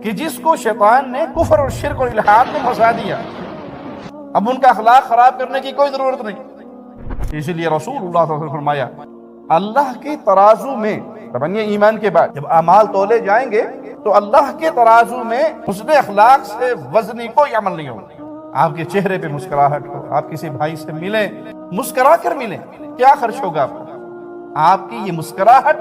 کہ جس کو شیطان نے کفر اور شرک اور الحاد میں پھنسا دیا، اب ان کا اخلاق خراب کرنے کی کوئی ضرورت نہیں۔ اسی لیے رسول اللہ صلی اللہ علیہ وسلم نے فرمایا اللہ کے ترازو میں، یہ ایمان کے بعد جب اعمال تولے جائیں گے تو اللہ کے ترازو میں حسن اخلاق سے وزنی کوئی عمل نہیں ہوگا۔ آپ کے چہرے پہ مسکراہٹ ہو، آپ کسی بھائی سے ملیں مسکرا کر ملیں، کیا خرچ ہوگا آپ کو؟ آپ کی یہ مسکراہٹ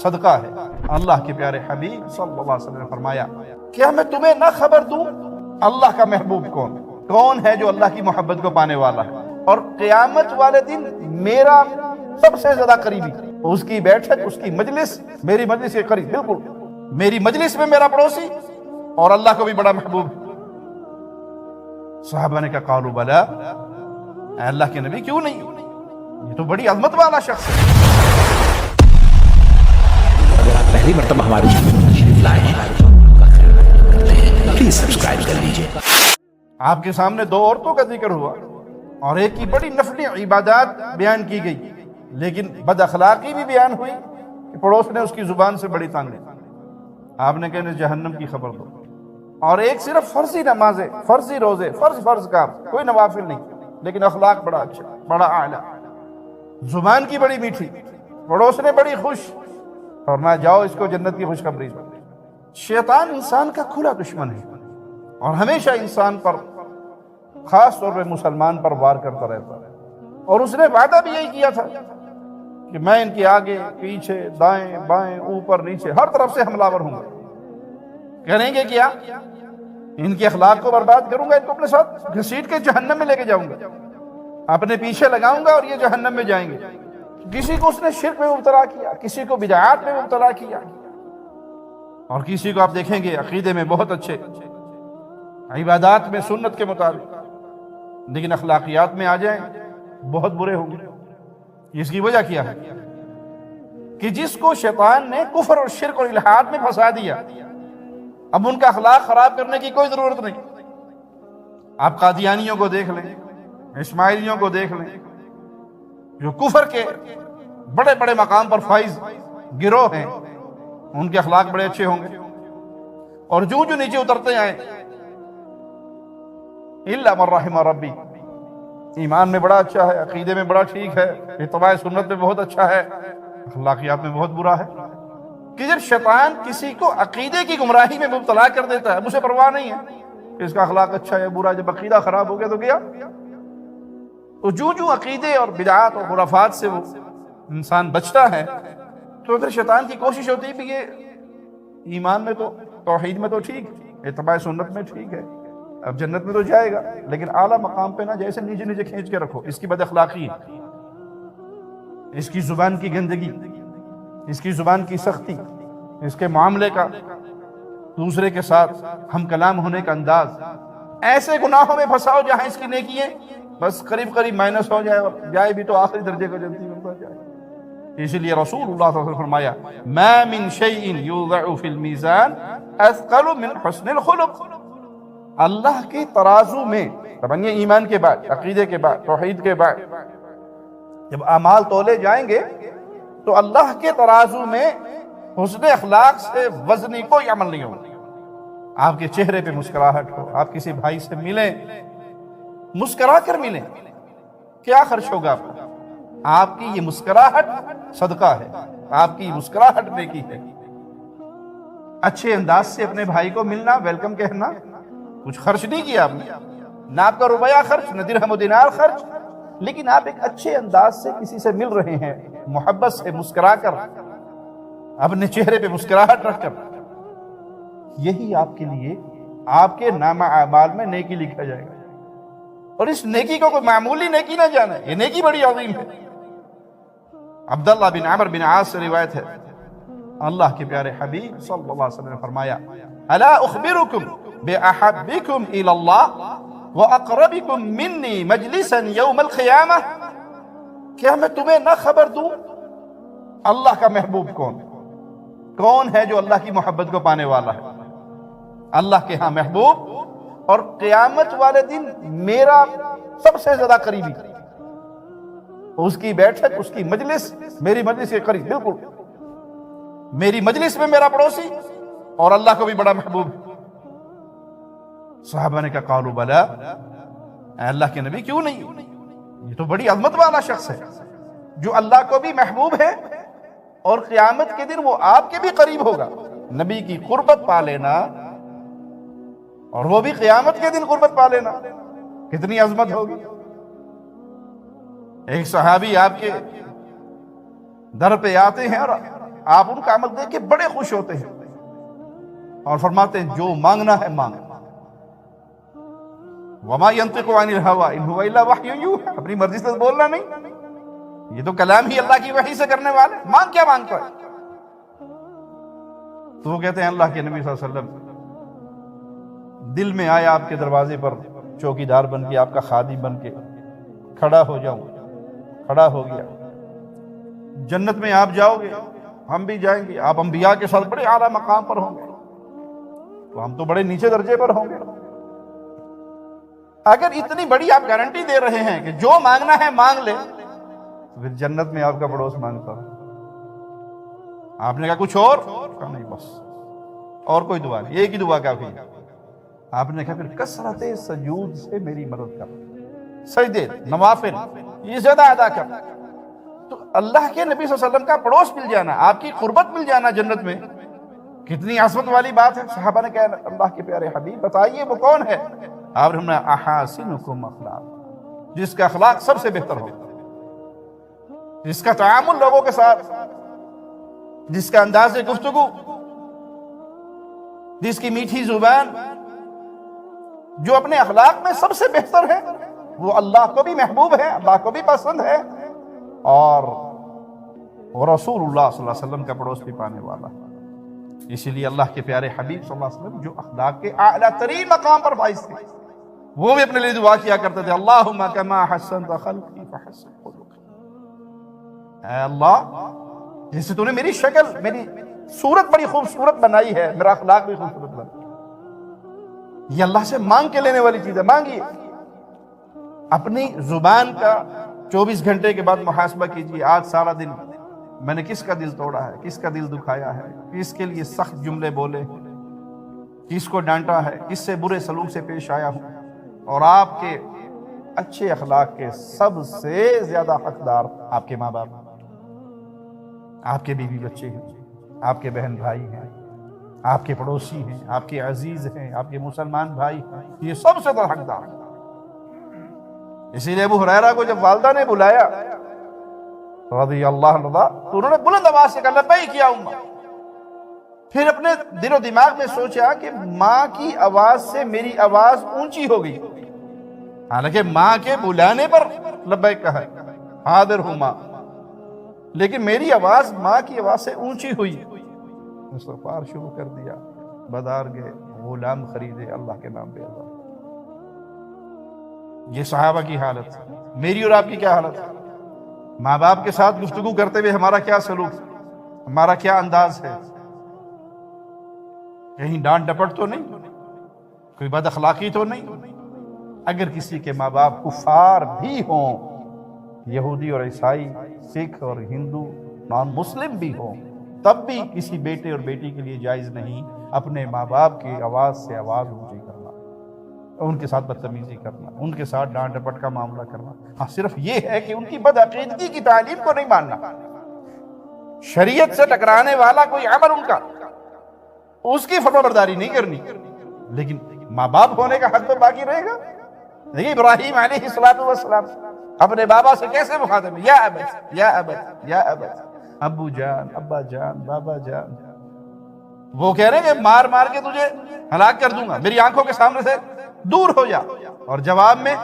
صدقہ ہے۔ اللہ کے پیارے حبیب صلی اللہ علیہ وسلم نے فرمایا کیا میں تمہیں نہ خبر دوں اللہ کا محبوب کون ہے جو اللہ کی محبت کو پانے والا ہے اور قیامت والے دن میرا سب سے زیادہ قریبی، اس کی بیٹھک، اس کی مجلس میری مجلس کے قریب، بالکل میری مجلس میں میرا پڑوسی اور اللہ کو بھی بڑا محبوب۔ صحابہ نے کہا قالوا بلا، اے اللہ کے نبی کیوں نہیں، یہ تو بڑی عظمت والا شخص ہے۔ اگر آپ پہلی مرتبہ ہمارے چینل پر تشریف لائے ہیں پلیز سبسکرائب کر لیجئے۔ آپ کے سامنے دو عورتوں کا ذکر ہوا اور ایک کی بڑی نفلی عبادات بیان کی گئی، لیکن بد اخلاقی بھی بیان ہوئی کہ پڑوس نے اس کی زبان سے بڑی تان لی۔ آپ نے کہا جہنم کی خبر دو۔ اور ایک صرف فرضی نمازیں، فرضی روزے، فرض کام، کوئی نوافل نہیں، لیکن اخلاق بڑا اچھا، بڑا اعلیٰ، زبان کی بڑی میٹھی، پڑوس نے بڑی خوش، اور نہ جاؤ اس کو جنت کی خوشخبری دو۔ شیطان انسان کا کھلا دشمن ہے اور ہمیشہ انسان پر، خاص طور پہ مسلمان پر وار کرتا رہتا ہے، اور اس نے وعدہ بھی یہی کیا تھا کہ میں ان کے آگے پیچھے دائیں بائیں اوپر نیچے ہر طرف سے حملہ ور ہوں گا۔ کریں گے کیا؟ ان کے اخلاق کو برباد کروں گا، ان کو اپنے ساتھ گھسیٹ کے جہنم میں لے کے جاؤں گا، اپنے پیچھے لگاؤں گا اور یہ جہنم میں جائیں گے۔ کسی کو اس نے شرک میں مبتلا کیا، کسی کو بدعات میں مبتلا کیا، اور کسی کو آپ دیکھیں گے عقیدے میں بہت اچھے، عبادات میں سنت کے مطابق، لیکن اخلاقیات میں آ جائیں بہت برے ہوں گے۔ اس کی وجہ کیا ہے کہ جس کو شیطان نے کفر اور شرک اور الحاد میں پھنسا دیا، اب ان کا اخلاق خراب کرنے کی کوئی ضرورت نہیں۔ آپ قادیانیوں کو دیکھ لیں، اسماعیلیوں کو دیکھ لیں، جو کفر کے بڑے بڑے مقام پر فائز گروہ ہیں، ان کے اخلاق بڑے اچھے ہوں گے، اور جو نیچے اترتے آئیں الا من رحم ربی، ایمان میں بڑا اچھا ہے، عقیدے میں بڑا ٹھیک ہے، اتباع سنت میں بہت اچھا ہے، اخلاقیات میں بہت برا ہے۔ کہ جب شیطان کسی کو عقیدے کی گمراہی میں مبتلا کر دیتا ہے، اسے پرواہ نہیں ہے کہ اس کا اخلاق اچھا ہے برا، جب عقیدہ خراب ہو گیا تو گیا۔ تو جو عقیدے اور بدعات اور خرافات سے وہ انسان بچتا ہے، تو پھر شیطان کی کوشش ہوتی ہے کہ یہ ایمان میں تو، توحید میں تو ٹھیک، اتباع سنت میں ٹھیک ہے، اب جنت میں تو جائے گا، لیکن اعلیٰ مقام پہ نہ جیسے نیچے نیچے کھینچ کے رکھو۔ اس کی بد اخلاقی، اس کی زبان کی گندگی، اس کی زبان کی سختی، اس کے معاملے کا دوسرے کے ساتھ ہم کلام ہونے کا انداز، ایسے گناہوں میں پھنساؤ جہاں اس کی نیکیاں بس قریب مائنس ہو جائے، اور جائے بھی تو آخری درجے کو جلدی ملتا جائے۔ اسی لیے رسول اللہ صلی اللہ علیہ وسلم نے فرمایا ما من شیء یوضع فی المیزان اثقل من حسن الخلق، اللہ کے ترازو میں، یہ ایمان کے بعد، عقیدے کے بعد، توحید کے بعد جب اعمال تولے جائیں گے تو اللہ کے ترازو میں حسن اخلاق سے وزنی کوئی عمل نہیں ہوگا۔ آپ کے چہرے پہ مسکراہٹ ہو، آپ کسی بھائی سے ملیں مسکرا کر ملیں، کیا خرچ ہوگا آپ کو؟ آپ کی یہ مسکراہٹ صدقہ ہے، آپ کی مسکراہٹ نیکی ہے۔ اچھے انداز سے اپنے بھائی کو ملنا، ویلکم کہنا، کچھ خرچ نہیں کیا آپ نے، نہ آپ کا روپیہ خرچ، نہ درہم و دینار خرچ، لیکن آپ ایک اچھے انداز سے کسی سے مل رہے ہیں، محبت سے مسکرا کر، اپنے چہرے پہ مسکراہٹ رکھ کر، یہی آپ کے لیے آپ کے نامہ اعمال میں نیکی لکھا جائے گا۔ اور اس نیکی کو کوئی معمولی نیکی نہ جانے، یہ نیکی بڑی عظیم ہے۔ عبداللہ بن عمر بن عاص سے روایت ہے، اللہ کے پیارے حبیب صلی اللہ علیہ وسلم نے فرمایا الا اخبرکم باحبکم الی اللہ واقربکم منی مجلسا یوم القیامہ، کیا میں تمہیں نہ خبر دوں اللہ کا محبوب کون ہے جو اللہ کی محبت کو پانے والا ہے، اللہ کے ہاں محبوب، اور قیامت والے دن میرا سب سے زیادہ قریبی، اس کی بیٹھک، اس کی مجلس میری مجلس کے قریب، بالکل میری مجلس میں میرا پڑوسی اور اللہ کو بھی بڑا محبوب۔ صحابہ نے کہا قالوا بلا، اے اللہ کے نبی کیوں نہیں؟ یہ تو بڑی عظمت والا شخص ہے جو اللہ کو بھی محبوب ہے اور قیامت کے دن وہ آپ کے بھی قریب ہوگا۔ نبی کی قربت پا لینا اور وہ بھی قیامت کے دن قربت پا لینا، کتنی عظمت ہوگی۔ ایک صحابی آپ کے در پہ آتے ہیں اور آپ ان کا عمل دیکھ کے بڑے خوش ہوتے ہیں اور فرماتے ہیں جو مانگنا ہے مانگ۔ وما ينطق عن الهوى ان هو الا وحي يوحى، اپنی مرضی سے بولنا نہیں، یہ تو کلام ہی اللہ کی وحی سے کرنے والے، مانگ کیا مانگتا ہے؟ تو وہ کہتے ہیں اللہ کے نبی صلی اللہ علیہ وسلم دل میں آیا آپ کے دروازے پر چوکی دار بن کے، آپ کا خادم بن کے کھڑا ہو جاؤں، کھڑا ہو گیا۔ جنت میں آپ جاؤ گے، ہم بھی جائیں گے، آپ انبیاء کے ساتھ بڑے اعلیٰ مقام پر ہوں گے، تو ہم تو بڑے نیچے درجے پر ہوں گے۔ اگر اتنی بڑی آپ گارنٹی دے رہے ہیں کہ جو مانگنا ہے مانگ لے، تو پھر جنت میں آپ کا پڑوس مانگتا ہے۔ آپ نے کہا کچھ اور؟ کہا نہیں بس اور کوئی دعا نہیں، ایک ہی دعا کافی ہے۔ آپ نے کہا پھر کثرت سجود سے میری مدد کر، سجدے نوافل یہ زیادہ ادا کر۔ تو اللہ کے نبی صلی اللہ علیہ وسلم کا پڑوس مل جانا، آپ کی قربت مل جانا جنت میں، کتنی عظمت والی بات ہے۔ صحابہ نے کہا اللہ کے پیارے حبیب بتائیے وہ کون ہے؟ آپ نے احاسنکم اخلاق، جس کا اخلاق سب سے بہتر ہو، جس کا تعامل لوگوں کے ساتھ، جس کا انداز گفتگو، جس کی میٹھی زبان، جو اپنے اخلاق میں سب سے بہتر ہے، وہ اللہ کو بھی محبوب ہے، اللہ کو بھی پسند ہے، اور وہ رسول اللہ صلی اللہ علیہ وسلم کا پڑوس بھی پانے والا ہے۔ اسی لیے اللہ کے پیارے حبیب صلی اللہ علیہ وسلم جو اخلاق کے اعلیٰ ترین مقام پر فائز تھے، وہ بھی اپنے لیے دعا کیا کرتے تھے اللہم کما حسنت خلقی فحسن خلقی، اے اللہ جیسے تو نے میری شکل، میری صورت بڑی خوبصورت بنائی ہے، میرا اخلاق بھی خوبصورت بنائی۔ یہ اللہ سے مانگ کے لینے والی چیز ہے، مانگیے۔ اپنی زبان کا 24 گھنٹے کے بعد محاسبہ کیجیے، آج سارا دن میں نے کس کا دل توڑا ہے، کس کا دل دکھایا ہے، کس کے لیے سخت جملے بولے، کس کو ڈانٹا ہے، کس سے برے سلوک سے پیش آیا ہوں۔ اور آپ کے اچھے اخلاق کے سب سے زیادہ حقدار آپ کے ماں باپ، آپ کے بیوی بچے ہیں، آپ کے بہن بھائی ہیں، آپ کے پڑوسی ہیں، آپ کے عزیز ہیں، آپ کے مسلمان بھائی ہیں، یہ سب سے زیادہ حقدار ہیں۔ اسی لیے ابو ہریرہ کو جب والدہ نے بلایا رضی اللہ عنہ تو انہوں نے بلند آواز سے کہا لبیک یا امہ۔ پھر اپنے دل و دماغ میں سوچا کہ ماں کی آواز سے میری آواز اونچی ہو گئی، حالانکہ ماں کے بلانے پر لبیک کہا، حاضر ہوں ماں، لیکن میری آواز ماں کی آواز سے اونچی ہوئی۔ استغفار شروع کر دیا، بازار گئے، غلام خریدے اللہ کے نام پہ۔ اللہ، یہ صحابہ کی حالت، میری اور آپ کی کیا حالت؟ ماں باپ کے ساتھ گفتگو کرتے ہوئے ہمارا کیا سلوک، ہمارا کیا انداز ہے؟ کہیں ڈانٹ ڈپٹ تو نہیں، کوئی بد اخلاقی تو نہیں؟ اگر کسی کے ماں باپ کفار بھی ہوں، یہودی اور عیسائی، سکھ اور ہندو، نان مسلم بھی ہوں، تب بھی کسی بیٹے اور بیٹی کے لیے جائز نہیں اپنے ماں باپ کی آواز سے آواز اونچی کرنا، ان کے ساتھ بدتمیزی کرنا، ان کے ساتھ ڈانٹ ڈپٹ کا معاملہ کرنا۔ ہاں صرف یہ ہے کہ ان کی بدعقیدگی کی تعلیم کو نہیں ماننا، شریعت سے ٹکرانے والا کوئی عمل ان کا، اس کی فرما برداری نہیں کرنی، لیکن ماں باپ ہونے کا حق تو باقی رہے گا۔ دیکھیے ابراہیم علیہ السلام اپنے بابا سے کیسے مخاطب، یا ابت یا ابت یا ابت، ابو جان، ابا جان، بابا جان۔ وہ کہہ رہے ہیں کہ مار مار کے تجھے ہلاک کر دوں گا، میری آنکھوں کے سامنے سے دور ہو جا، اور جواب میں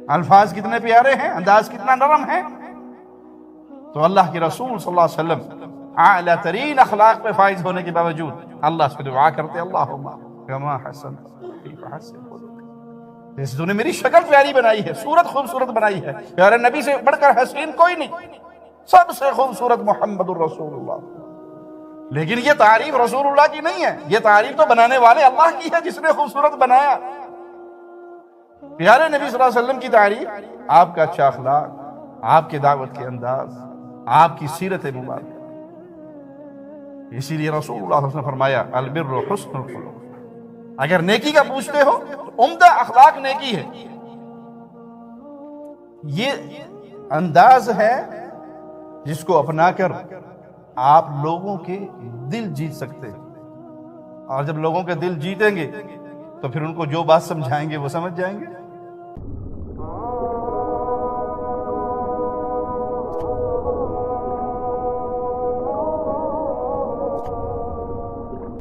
الفاظ کتنے پیارے ہیں، انداز کتنا نرم ہے۔ تو اللہ کے رسول صلی اللہ علیہ وسلم اعلیٰ ترین اخلاق پہ فائز ہونے کے باوجود اللہ سے دعا کرتے اللہم کما حسنت فحسن خلقی، جیسے تو نے میری شکل پیاری بنائی ہے، صورت خوبصورت بنائی ہے، پیارے نبی سے بڑھ کر حسین کوئی نہیں، سب سے خوبصورت محمد الرسول اللہ۔ لیکن یہ تعریف رسول اللہ کی نہیں ہے، یہ تعریف تو بنانے والے اللہ کی ہے جس نے خوبصورت بنایا۔ پیارے نبی صلی اللہ علیہ وسلم کی تعریف آپ کا اچھا اخلاق، آپ کے دعوت کے انداز، آپ کی سیرت مبارکہ۔ اسی لیے رسول اللہ صلی اللہ علیہ وسلم نے فرمایا البر حسن الخلق، اگر نیکی کا پوچھتے ہو تو عمدہ اخلاق نیکی ہے. یہ انداز ہے جس کو اپنا کر آپ لوگوں کے دل جیت سکتے ہیں. اور جب لوگوں کے دل جیتیں گے تو پھر ان کو جو بات سمجھائیں گے وہ سمجھ جائیں گے.